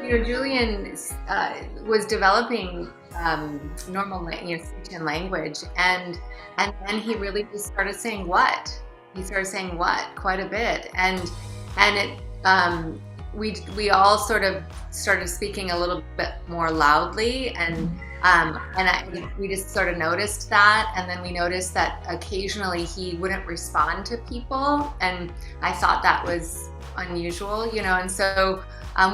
Julian was developing normal, speech and language, and then he really just started saying what. He started saying what quite a bit, and it we all sort of started speaking a little bit more loudly, and we just sort of noticed that, and then we noticed that occasionally he wouldn't respond to people, and I thought that was unusual, and so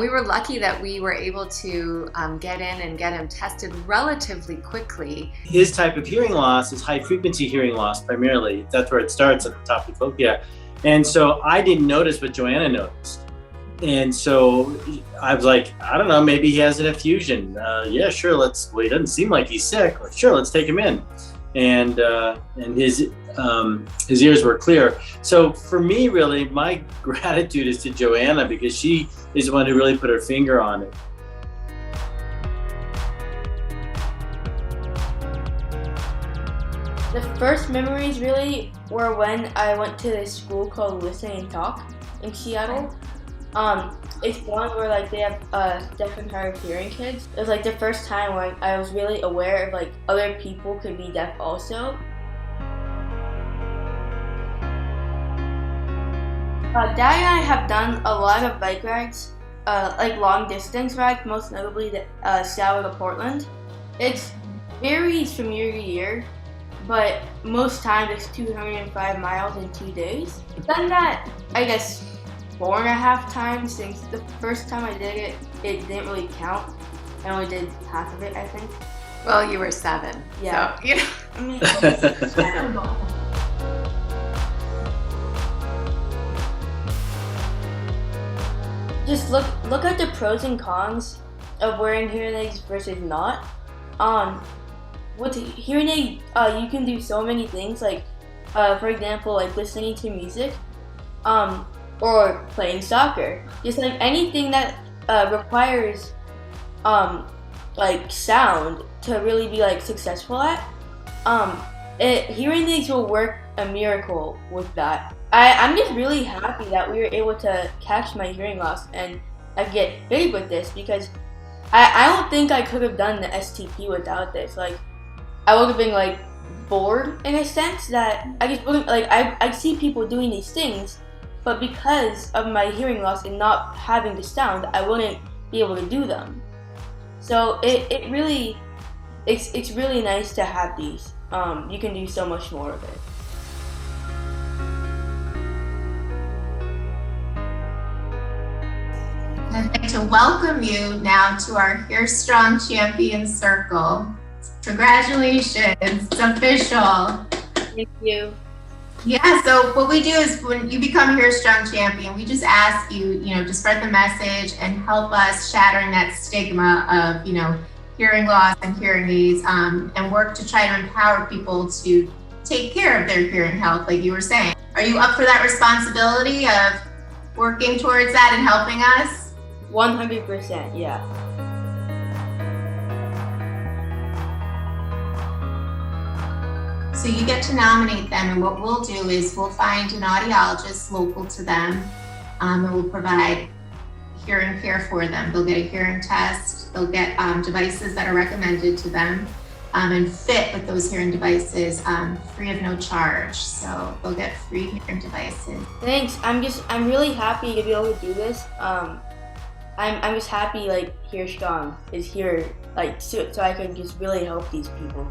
we were lucky that we were able to get in and get him tested relatively quickly. His type of hearing loss is high frequency hearing loss primarily. That's where it starts, at the top of the cochlea. And so I didn't notice what Joanna noticed. And so I was like, I don't know, maybe he has an effusion. Yeah, sure, well, he doesn't seem like he's sick. Sure, let's take him in. And his ears were clear. So for me, really, my gratitude is to Joanna, because she is the one who really put her finger on it. The first memories really were when I went to this school called Listen and Talk in Seattle. It's one where they have deaf and hard of hearing kids. It was the first time when I was really aware of other people could be deaf also. Daddy and I have done a lot of bike rides, long distance rides, most notably the Seattle to Portland. It varies from year to year, but most times it's 205 miles in 2 days. I've done that, I guess, 4.5 times since the first time I did it. It didn't really count. I only did half of it, I think. Well, you were 7. Yeah. So, I mean, just look at the pros and cons of wearing hearing aids versus not. With hearing aid, you can do so many things, for example, listening to music, or playing soccer. Just anything that requires sound to really be successful at. Hearing aids will work a miracle with that. I'm just really happy that we were able to catch my hearing loss and I get big with this, because I don't think I could have done the STP without this. I would have been bored in a sense that I just wouldn't I see people doing these things, but because of my hearing loss and not having the sound, I wouldn't be able to do them. So it's really nice to have these. You can do so much more of it. I'd like to welcome you now to our HearStrong Champion Circle. Congratulations, it's official. Thank you. Yeah, so what we do is when you become HearStrong Champion, we just ask you, to spread the message and help us shattering that stigma of, hearing loss and hearing aids, and work to try to empower people to take care of their hearing health, like you were saying. Are you up for that responsibility of working towards that and helping us? 100%, yeah. So you get to nominate them, and what we'll do is we'll find an audiologist local to them, and we'll provide hearing care for them. They'll get a hearing test, they'll get devices that are recommended to them, and fit with those hearing devices free of no charge. So they'll get free hearing devices. Thanks. I'm really happy to be able to do this. I'm just happy HearStrong is here, so I can just really help these people.